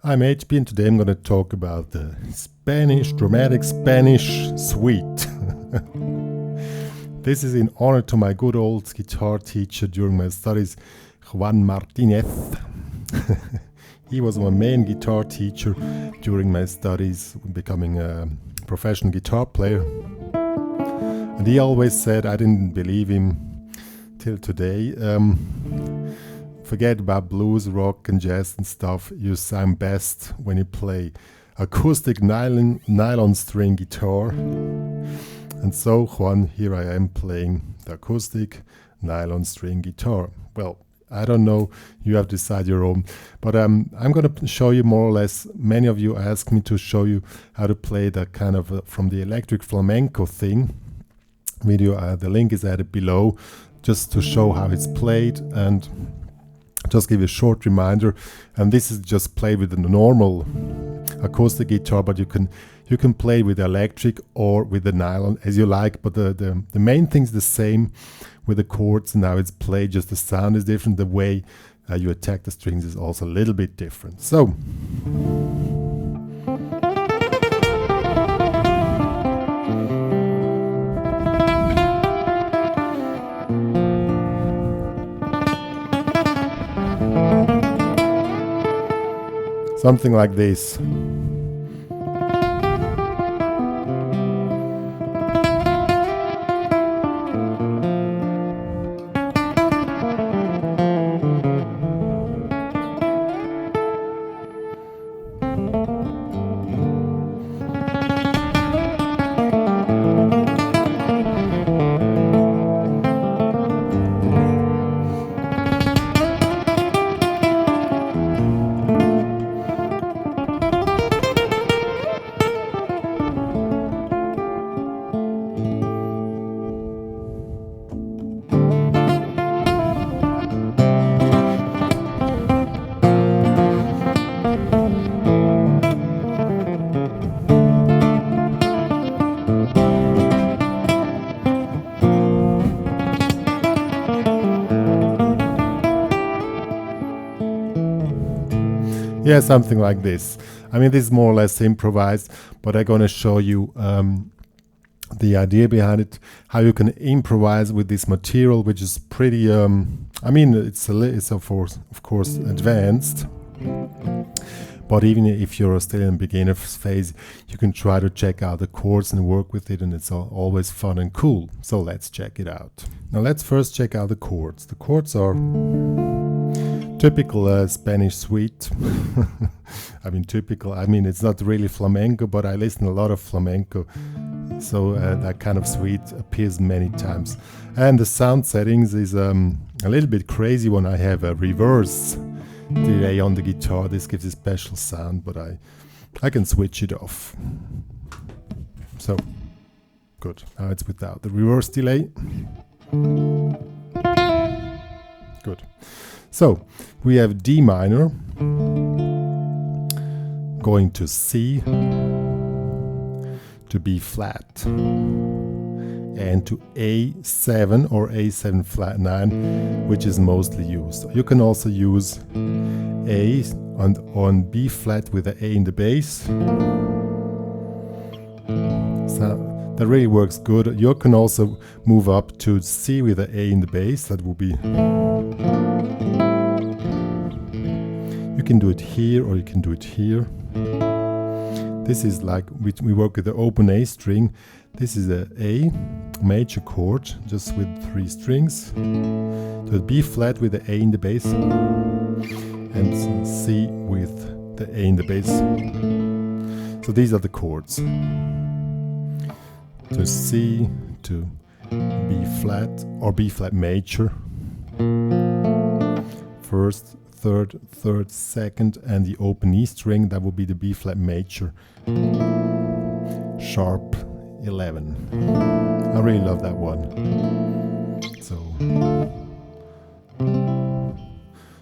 I'm HP and today I'm going to talk about the Spanish, dramatic Spanish suite. This is in honor to my good old guitar teacher during my studies, Juan Martinez. He was my main guitar teacher during my studies, becoming a professional guitar player. And he always said, I didn't believe him till today, forget about blues, rock and jazz and stuff. You sound best when you play acoustic nylon string guitar. And so, Juan, here I am playing the acoustic nylon string guitar. Well, I don't know, you have to decide your own. But I'm going to show you more or less. Many of you asked me to show you how to play that kind of from the electric flamenco thing. Video, the link is added below, just to show how it's played and just give you a short reminder. And this is just played with the normal acoustic guitar, but you can play with the electric or with the nylon as you like. But the main thing is the same with the chords and how it's played. Just the sound is different. The way you attack the strings is also a little bit different. So. Something like this. Yeah, something like this. I mean, this is more or less improvised, but I'm going to show you the idea behind it, how you can improvise with this material, which is pretty, I mean, it's of course advanced, but even if you're still in beginner phase, you can try to check out the chords and work with it, and it's always fun and cool. So let's check it out. Now let's first check out the chords. The chords are typical Spanish suite. I mean, typical. I mean, it's not really flamenco, but I listen a lot of flamenco, so that kind of suite appears many times. And the sound settings is a little bit crazy when I have a reverse delay on the guitar. This gives a special sound, but I can switch it off. So good. Now it's without the reverse delay. Good. So we have D minor going to C, to B flat, and to A7 or A7 flat 9, which is mostly used. You can also use A on B flat with the A in the bass. So that really works good. You can also move up to C with the A in the bass. That will be. You can do it here or you can do it here. This is like we work with the open A string. This is a A major chord just with 3 strings. So B flat with the A in the bass and C with the A in the bass. So these are the chords. To C, to B flat or B flat major. First, third, second, and the open E string, that will be the B flat major, sharp 11. I really love that one. So you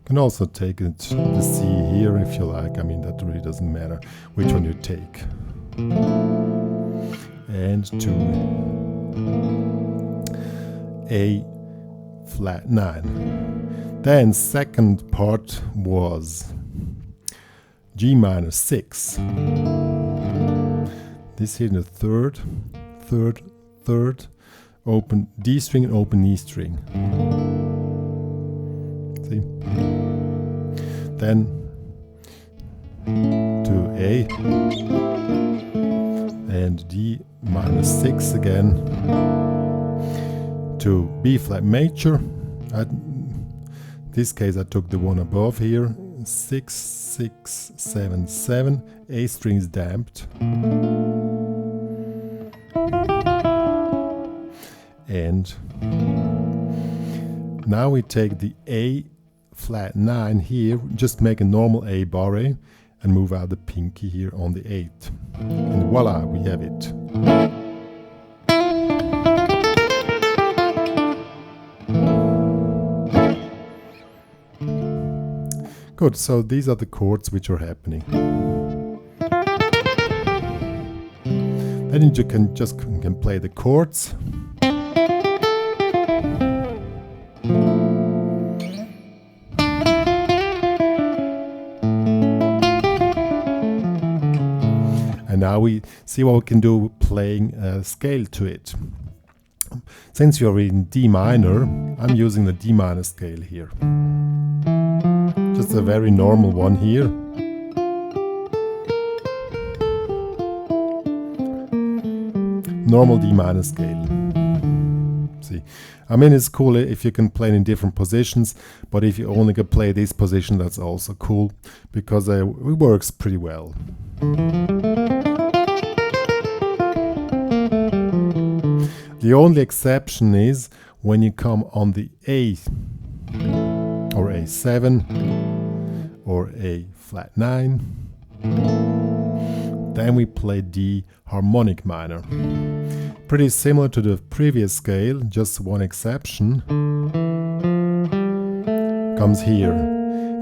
can also take it the C here if you like. I mean, that really doesn't matter which one you take. And to A flat 9. Then second part was G minor 6. This here in the third, open D string and open E string. See? Then to A and D minor 6 again to B flat major. This case I took the one above here, 6, 6, 7, 7. A string is damped. And now we take the A flat 9 here, just make a normal A barre and move out the pinky here on the 8th. And voila, we have it. Good, so these are the chords which are happening. Then you can play the chords. And now we see what we can do playing a scale to it. Since you're in D minor, I'm using the D minor scale here. Just a very normal one here. Normal D minor scale. See, I mean, it's cool if you can play in different positions, but if you only can play this position, that's also cool, because it works pretty well. The only exception is when you come on the A or A7 or A flat 9, then we play D harmonic minor. Pretty similar to the previous scale, just one exception comes here.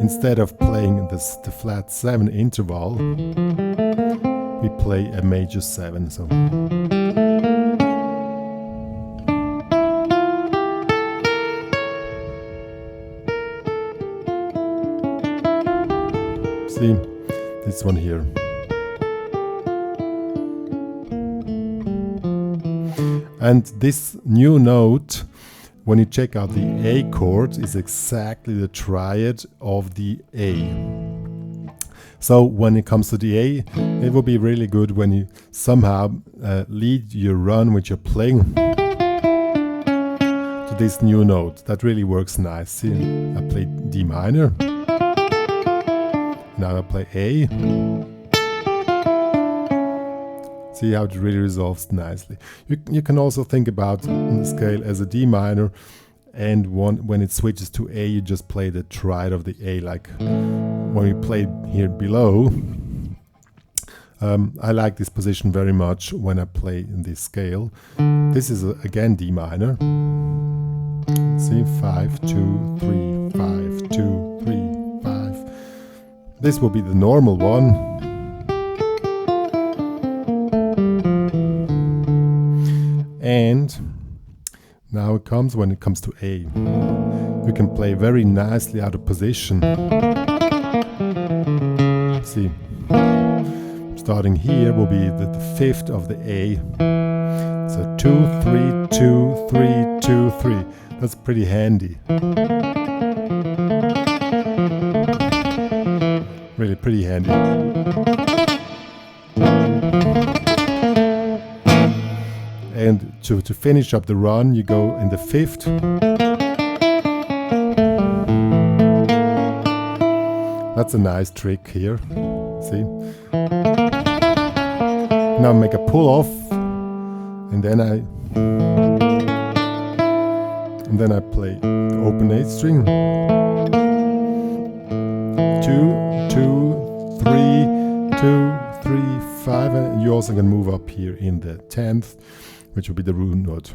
Instead of playing the flat 7 interval, we play a major 7. So see this one here. And this new note, when you check out the A chord, is exactly the triad of the A. So when it comes to the A, it will be really good when you somehow lead your run which you're playing to this new note. That really works nice. See, I play D minor. Now I play A. See how it really resolves nicely. You can also think about the scale as a D minor, and when it switches to A, you just play the triad of the A, like when we play here below. I like this position very much when I play in this scale. This is again D minor. See, 5, 2, 3, 5, 2, 3, 5. This will be the normal one. And now it comes when it comes to A. We can play very nicely out of position. See, starting here will be the 5th of the A. So 2, 3, 2, 3, 2, 3. That's pretty handy. Really pretty handy. And to finish up the run, you go in the 5th. That's a nice trick here. See? Now make a pull off, and then I play open 8 string. 2, 2, 3, 2, 3, 5, and you also can move up here in the 10th, which will be the root note.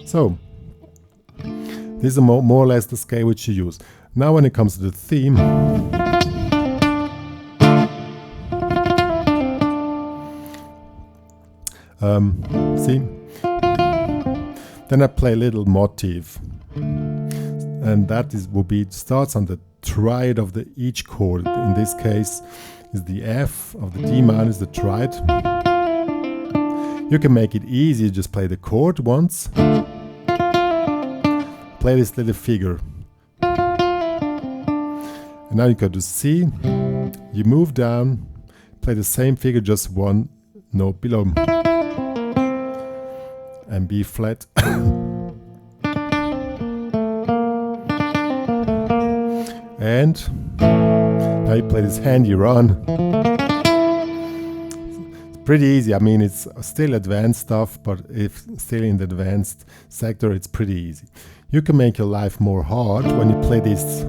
So, this is more or less the scale which you use. Now when it comes to the theme, see, then I play a little motif. and that will be, it starts on the triad of each chord. In this case is the F of the D minor, is the triad. You can make it easy, just play the chord once, play this little figure, and now you go to C, you move down, play the same figure, just one note below, and B flat. And now you play this handy run. It's pretty easy. I mean, it's still advanced stuff, but if still in the advanced sector, it's pretty easy. You can make your life more hard when you play this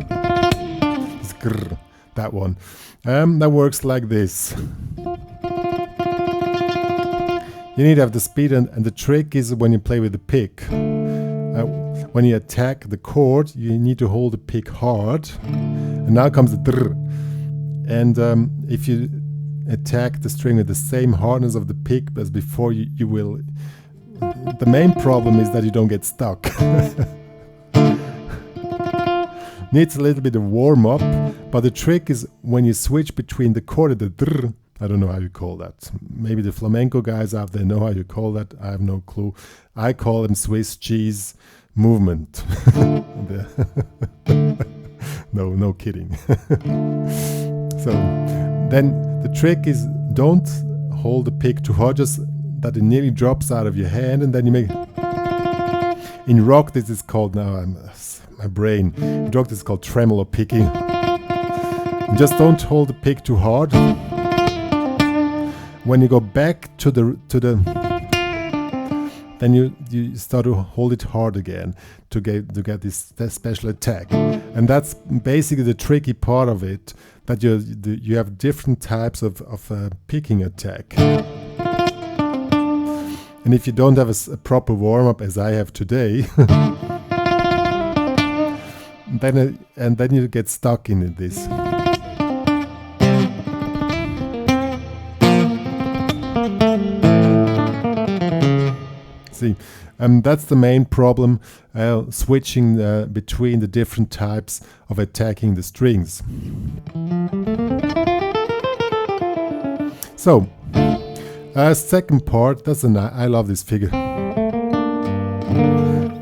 grrr, that one. That works like this. You need to have the speed, and the trick is when you play with the pick. When you attack the chord, you need to hold the pick hard, and now comes the drr. And if you attack the string with the same hardness of the pick as before, you will. The main problem is that you don't get stuck. Needs a little bit of warm up, but the trick is when you switch between the chord and the drr. I don't know how you call that. Maybe the flamenco guys out there know how you call that. I have no clue. I call them Swiss cheese movement. No kidding. So then the trick is, don't hold the pick too hard, just that it nearly drops out of your hand, and then you make. In rock, this is called, now my brain. In rock, this is called tremolo picking. And just don't hold the pick too hard. When you go back to the then you start to hold it hard again to get this special attack. And that's basically the tricky part of it, that you have different types of picking attack. And if you don't have a proper warm-up, as I have today, then you get stuck in this. See, that's the main problem, switching between the different types of attacking the strings. So, second part, I love this figure.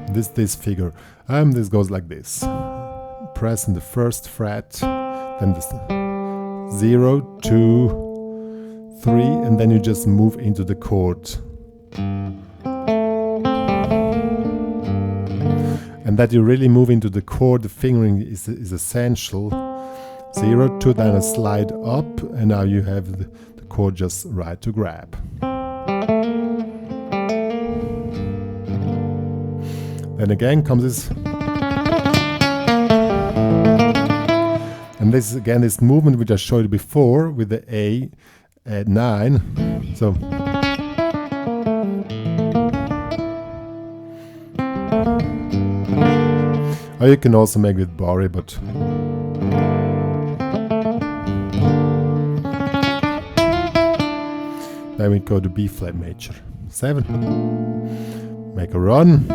This figure. This goes like this. Pressing the first fret, then the 0, 2, 3, and then you just move into the chord. And that you really move into the chord, the fingering is essential. 0, 2, then a slide up, and now you have the chord just right to grab. Then again comes this. And this is again this movement which I showed you before with the A at 9. So. Or you can also make with Bari, but then we go to B flat major 7. Make a run.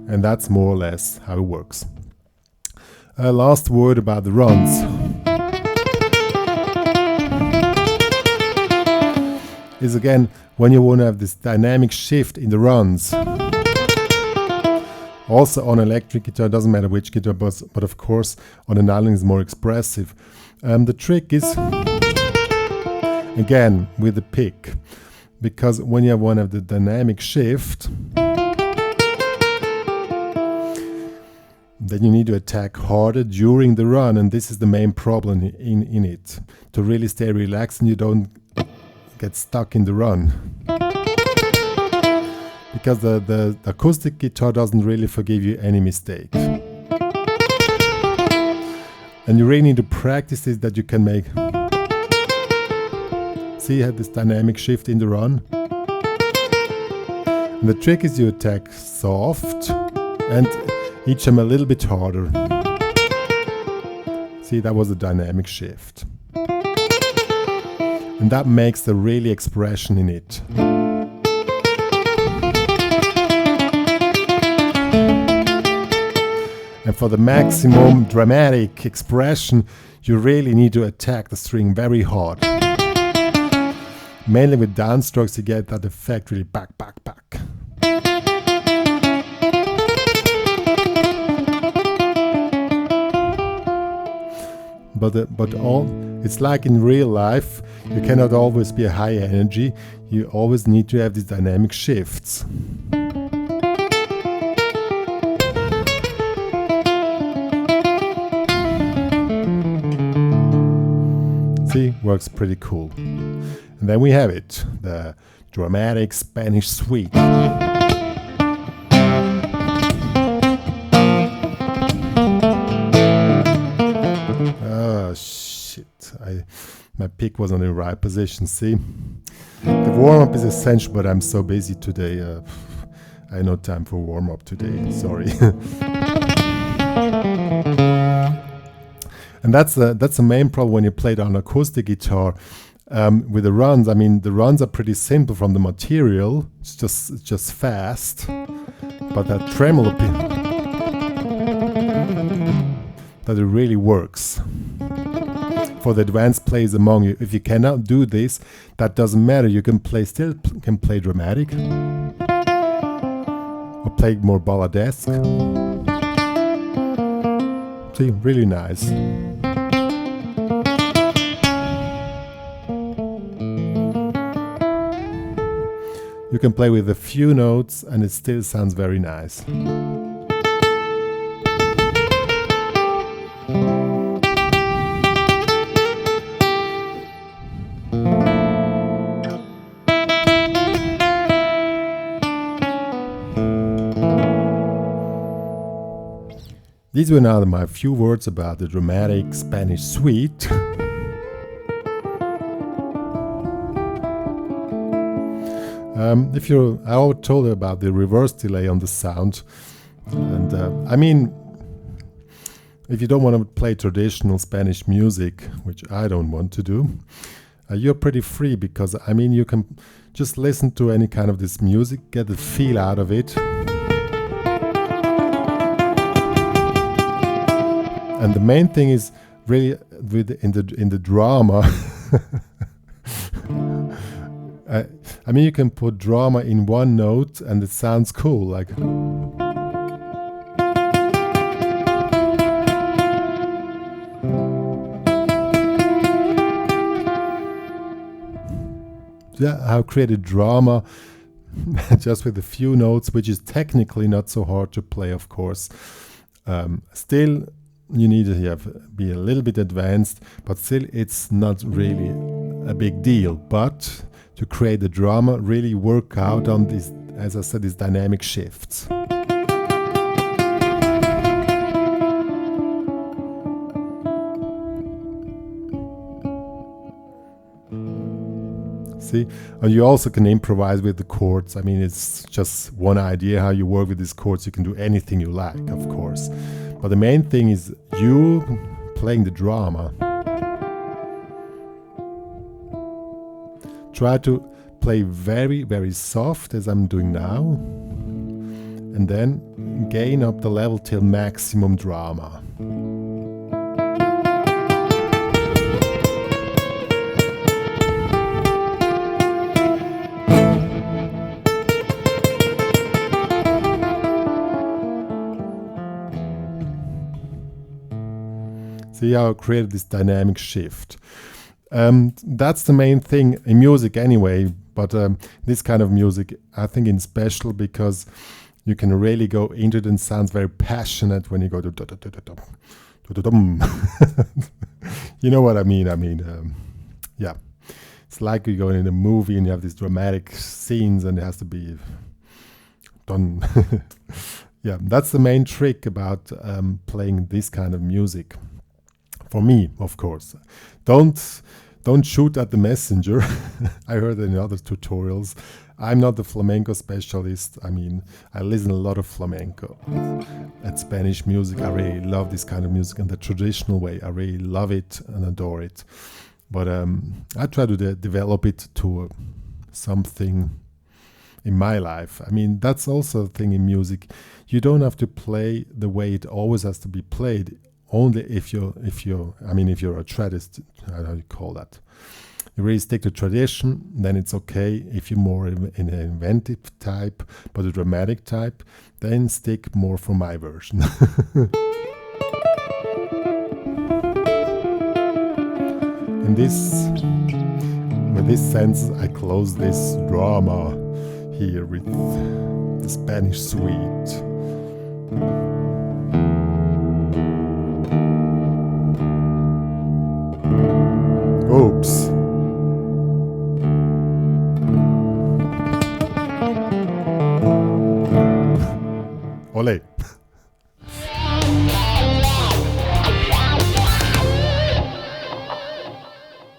And that's more or less how it works. Last word about the runs. Is again when you want to have this dynamic shift in the runs. Also on electric guitar, doesn't matter which guitar, but of course on a nylon is more expressive. The trick is again with the pick, because when you want to have the dynamic shift, then you need to attack harder during the run, and this is the main problem in it. To really stay relaxed and you don't get stuck in the run, because the acoustic guitar doesn't really forgive you any mistake, and you really need to practice it, that you can make. See, you have this dynamic shift in the run, and the trick is you attack soft and each time a little bit harder. See, that was a dynamic shift. And that makes the really expression in it. And for the maximum dramatic expression, you really need to attack the string very hard. Mainly with downstrokes, you get that effect really back, back, back. But it's like in real life, you cannot always be a high energy. You always need to have these dynamic shifts. See, works pretty cool. And then we have it, the dramatic Spanish suite. Oh shit, my pick was on the right position, see? The warm-up is essential, but I'm so busy today. I had no time for warm-up today, sorry. And that's the main problem when you play it on acoustic guitar. With the runs, I mean, the runs are pretty simple from the material. It's just fast, but that tremolo that it really works for the advanced players among you. If you cannot do this, that doesn't matter. You can can play dramatic or play more balladesque. See, really nice. You can play with a few notes and it still sounds very nice. These were now my few words about the dramatic Spanish suite. I already told you about the reverse delay on the sound, and I mean, if you don't want to play traditional Spanish music, which I don't want to do, you're pretty free, because I mean, you can just listen to any kind of this music, get the feel out of it, and the main thing is really in the drama. I mean, you can put drama in one note and it sounds cool, like. Yeah, I've created drama just with a few notes, which is technically not so hard to play, of course. Still, you need to be a little bit advanced, but still it's not really a big deal. But to create the drama, really work out on these, as I said, these dynamic shifts. See, and you also can improvise with the chords. I mean, it's just one idea how you work with these chords. You can do anything you like, of course. But the main thing is you playing the drama. Try to play very, very soft, as I'm doing now, and then gain up the level till maximum drama. See how I created this dynamic shift. That's the main thing in music anyway, but this kind of music I think is special because you can really go into it and sounds very passionate when you go to you know what I mean? Yeah, it's like you go in a movie and you have these dramatic scenes and it has to be done. Yeah, that's the main trick about playing this kind of music. For me, of course. Don't shoot at the messenger. I heard it in other tutorials. I'm not the flamenco specialist. I mean, I listen a lot of flamenco. At Spanish music, I really love this kind of music in the traditional way. I really love it and adore it. But I try to develop it to something in my life. I mean, that's also a thing in music. You don't have to play the way it always has to be played. Only if you're a tradist, how do you call that? You really stick to tradition, then it's okay. If you're more in an inventive type, but a dramatic type, then stick more for my version. In this sense, I close this drama here with the Spanish suite.